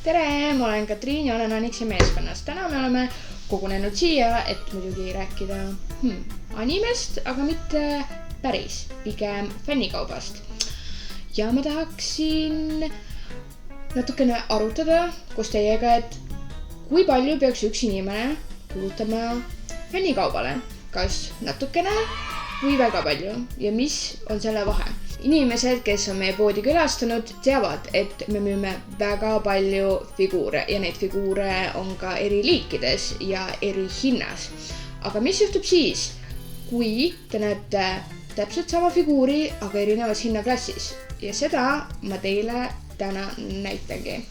Tere, ma olen Katriin ja olen Aniksi meeskonnast. Täna me oleme kogunenud siia, et muidugi rääkida animest, aga mitte päris, pigem fännikaubast. Ja ma tahaksin natukene arutada koos teiega, et kui palju peaks üks inimene kulutama fännikaubale. Kas natukene või väga palju ja mis on selle vahe? Inimesed, kes on meie poodi külastanud, teavad, et me müüme väga palju figuure ja neid figuure on ka eri liikides ja eri hinnas. Aga mis juhtub siis, kui te näete täpselt sama figuuri, aga erinevas hinnaklassis? Ja seda ma teile täna näitangi.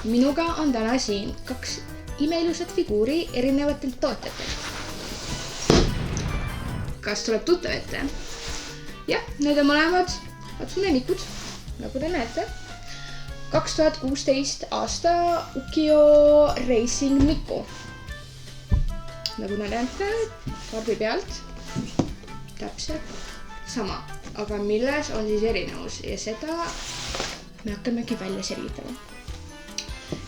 Minuga on täna siin 2 imeilusat figuuri erinevatelt tootjatelt. Kas tuleb tuttav ette? Jah, need on mõlemad Hatsune Mikud, nagu te näete. 2016 aasta Ukio Racing Miku. Nagu te näete, karbi pealt täpselt sama. Aga milles on siis erinevus ja seda me hakkamegi välja selgitama.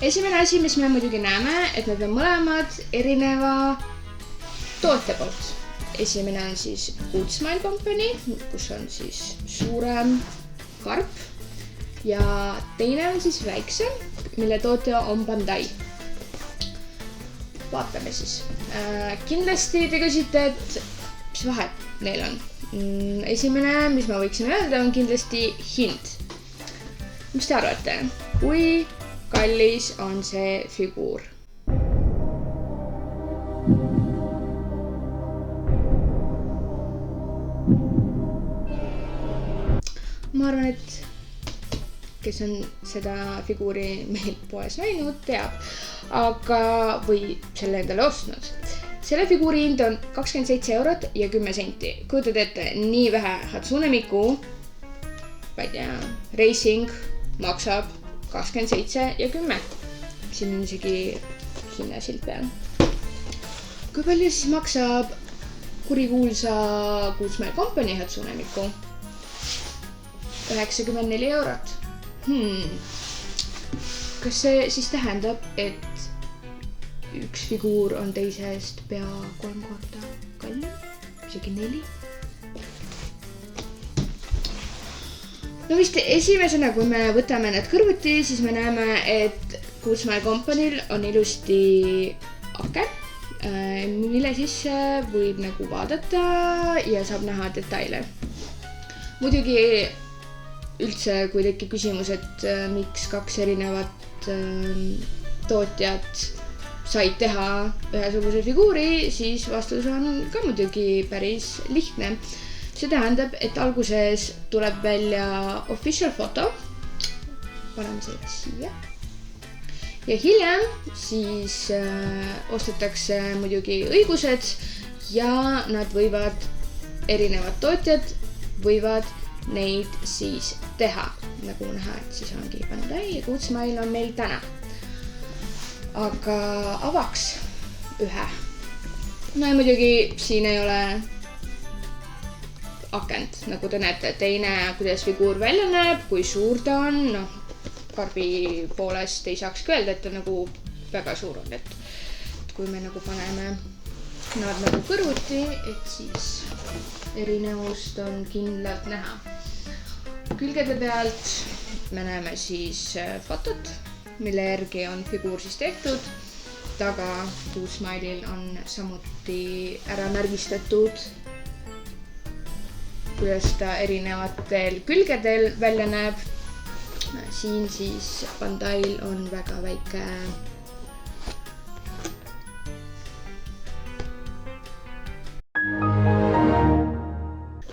Esimene asi, mis me muidugi näeme, et need on mõlemad erineva tootja poolt. Esimene on siis Good Smile Company, kus on siis suurem karp ja teine on siis väiksem, mille tootja on Bandai. Vaatame siis. Kindlasti te küsite, et mis vahet neil on. Esimene, mis ma võiksin öelda, on kindlasti hind. Mis te arvate? Kui kallis on see figuur? Ma arvan, et kes on seda figuuri meil poes näinud, teab, aga või selle endale ostnud. Selle figuuri hind on 27 eurot ja 10 senti. Kujutad ette, nii vähe Hatsune Miku, Racing maksab 27 ja 10. Siin on isegi hinnasilt peal. Kui palju siis maksab kurikuulsa Good Smile Company Hatsune Miku? 94 eurot. Kas see siis tähendab, et üks figuur on teisest pea 3 korda kallim? Isegi 4? No vist esimesena, kui me võtame need kõrvuti, siis me näeme, et Good Smile Companyl on ilusti aken, mille sisse võib nagu vaadata ja saab näha detaile. Muidugi üldse, kui tekib küsimus, et miks 2 erinevat tootjat said teha ühesuguse figuuri, siis vastus on ka muidugi päris lihtne. See tähendab, et alguses tuleb välja official foto. Paneme selle siia. Ja hiljem siis ostetakse muidugi õigused ja nad võivad, erinevad tootjad võivad neid siis teha. Nagu näha, et siis ongi Bandai ja Good Smile on meil täna. Aga avaks ühe. No ja muidugi siin ei ole akent, nagu te näete. Teine, kuidas figuur välja näeb, kui suur ta on. No, karbi poolest ei saaks öelda, et ta nagu väga suur on. Et kui me nagu paneme nad nagu kõrvuti, et siis erinevust on kindlalt näha. Külgede pealt me näeme siis fotot, mille järgi on figuur siis tehtud. Taga Good Smile'il on samuti ära märgistatud, kuidas ta erinevatel külgedel välja näeb. Siin siis Bandail on väga väike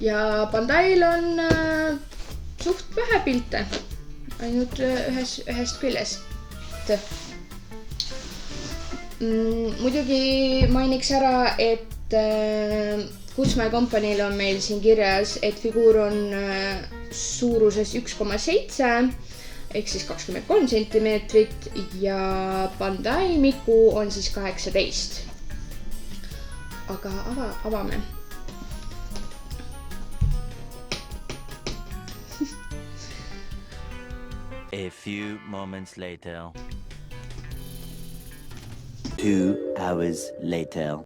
ja Bandail on suht vähe pilte, ainult ühest küljest. Muidugi mainiks ära, et Good Smile Companyl on meil siin kirjas, et figuur on suuruses 1,7 ehk siis 23 sentimeetrit ja Bandai Miku on siis 18. Aga avame. A few moments later. 2 hours later.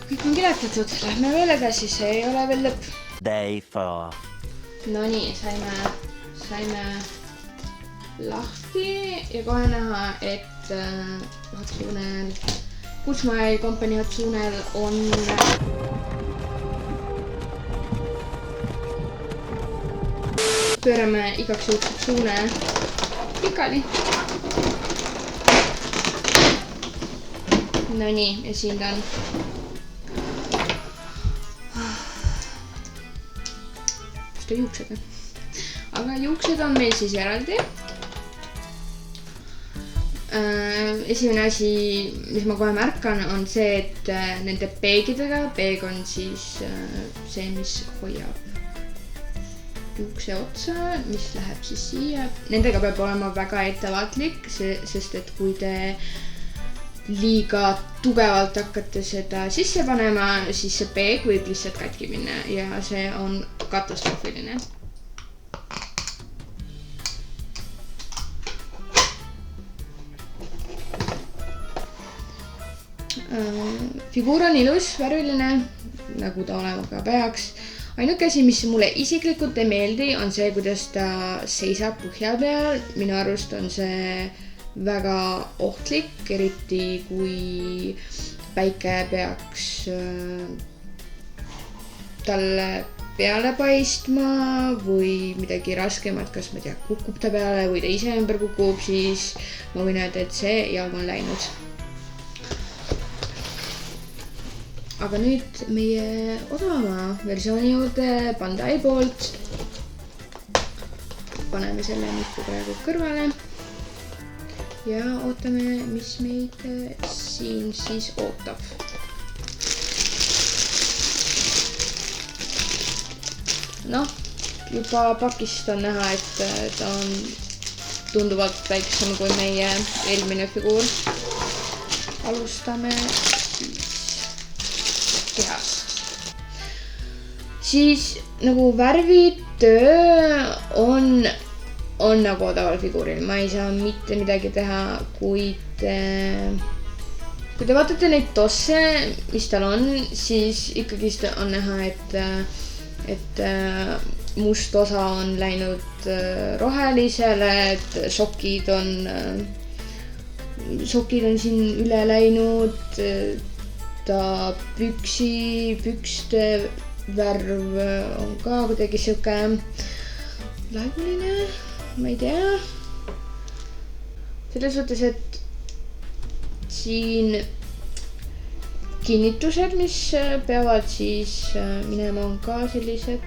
Kõik on kiletatud, lähme veel edasi, see ei ole veel lõpp. Day 4. No nii, saime lahti ja kohe näha, et Hatsunel, Kutsmai kompanii Hatsunel on pöörame igaks juhuks Hatsune pikali. No nii, ja siin ta on. Juuksed. Aga juuksed on meil siis eraldi. Esimene asi, mis ma kohe märkan, on see, et nende peegidega, peeg on siis see, mis hoiab juukse otsa, mis läheb siis siia. Nendega peab olema väga ettevaatlik, sest et kui te liiga tugevalt hakkate seda sisse panema, siis see peeg võib lihtsalt katki minna ja see on katastroofiline. Figuur on ilus, värviline, nagu ta olema ka peaks. Ainuke asi, mis mulle isiklikult ei meeldi, on see, kuidas ta seisab põhja peal. Minu arust on see väga ohtlik, eriti kui päike peaks talle peale paistma või midagi raskemat, kas ma tea, kukub ta peale või ta ise ümber kukub, siis ma võin öelda, et see jalg on läinud. Aga nüüd meie odavama versiooni juurde Bandai poolt. Paneme selle nüüd praegu kõrvale. Ja ootame, mis meid siin siis ootab. Noh, juba pakist on näha, et ta on tunduvalt väiksem kui meie eelmine figuur. Alustame kehast. Siis nagu värvitöö on nagu odaval figuuril. Ma ei saa mitte midagi teha, kui te vaatate neid tosse, mis tal on, siis ikkagi on näha, et must osa on läinud rohelisele, et sokid on siin üle läinud, ta pükste värv on ka kuidagi siuke laiguline, ma ei tea. Selles suhtes, et siin kinnitused, mis peavad siis minema, on ka sellised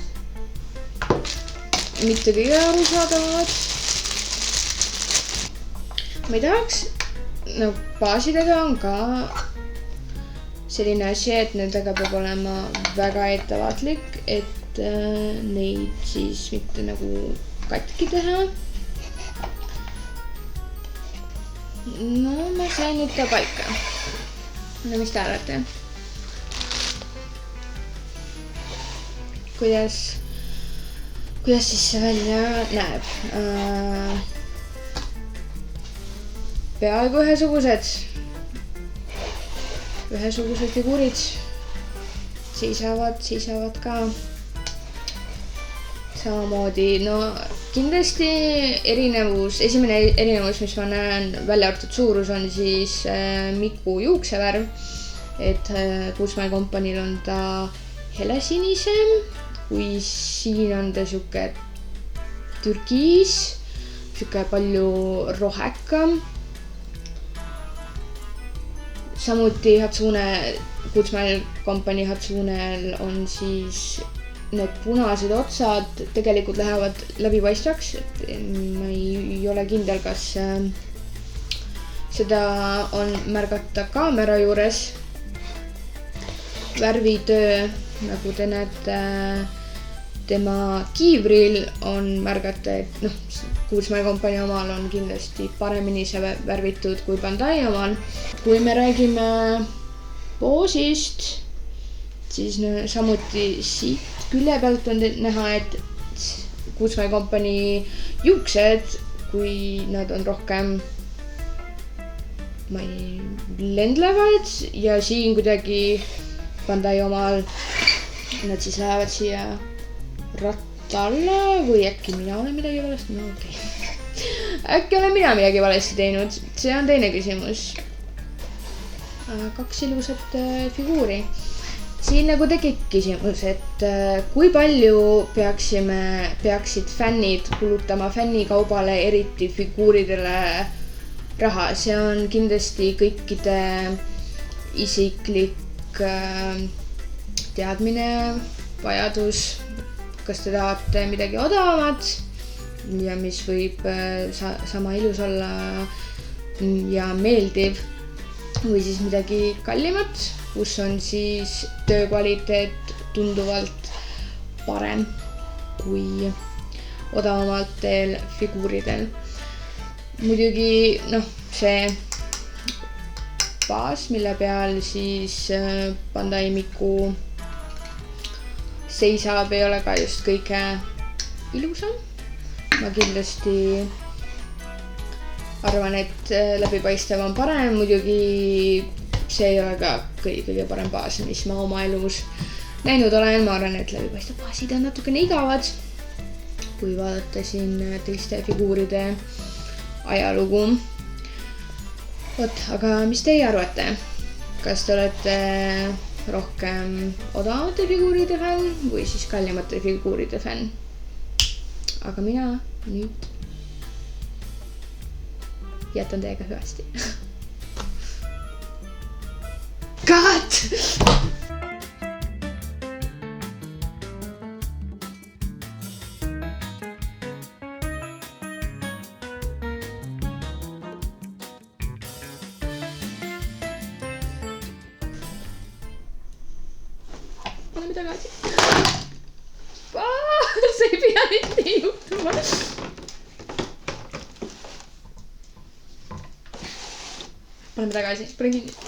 mitte kõige arusaadavad. Ma ei tahaks, baasidega on ka selline asi, et nendega peab olema väga ettevaatlik, et neid siis mitte nagu katki teha. No, ma sain nüüd ka paika. No, mis te arvate? Kuidas siis see välja näeb? Peaaegu ühesugused figuurid seisavad ka samamoodi. No kindlasti esimene erinevus, mis ma näen välja arvatud suurus, on siis Miku juuksevärv. Et Kutsmai kompaniil on ta helesinisem, kui siin on ta siuke türkiis, siuke palju rohekam. Samuti Kutsmai kompanii Hatsunel on siis need punased otsad tegelikult lähevad läbipaistvaks. Ma ei ole kindel, kas seda on märgata kaamera juures. Värvitöö, nagu te näete, tema kiivril on märgata, et noh, Kuulsmäe kompanii omal on kindlasti paremini see värvitud kui Bandai omal. Kui me räägime poosist, siis no, samuti siit külje pealt on näha, et Kuulsmäe kompanii juuksed, kui nad on rohkem lendlevad ja siin kuidagi Bandai omal nad siis lähevad siia ratta alla või äkki mina olen midagi valesti? No okei. Äkki olen mina midagi valesti teinud? See on teine küsimus. 2 ilusat figuuri. Siin nagu tekib küsimus, et kui palju peaksid fännid kulutama fännikaubale, eriti figuuridele raha. See on kindlasti kõikide isiklik teadmine, vajadus, kas te tahate midagi odavamat ja mis võib sama ilus olla ja meeldiv või siis midagi kallimat, kus on siis töökvaliteet tunduvalt parem kui odavamatel figuuridel. Muidugi noh, see baas, mille peal siis Bandai Miku seisab, ei ole ka just kõige ilusam. Ma kindlasti arvan, et läbipaistev on parem. Muidugi see ei ole ka kõige parem baas, mis ma oma elus näinud olen. Ma arvan, et läbipaistev baasid on natukene igavad, kui vaadata siin teiste figuuride ajalugu. Vot, aga mis teie arvate? Kas te olete rohkem odavamate figuuride fänn või siis kallimate figuuride fänn? Aga mina nüüd jätan teiega hüvasti. Cut! Oleme tagasi. See ei pea mitte juhtuma. Oleme tagasi, panen kinni.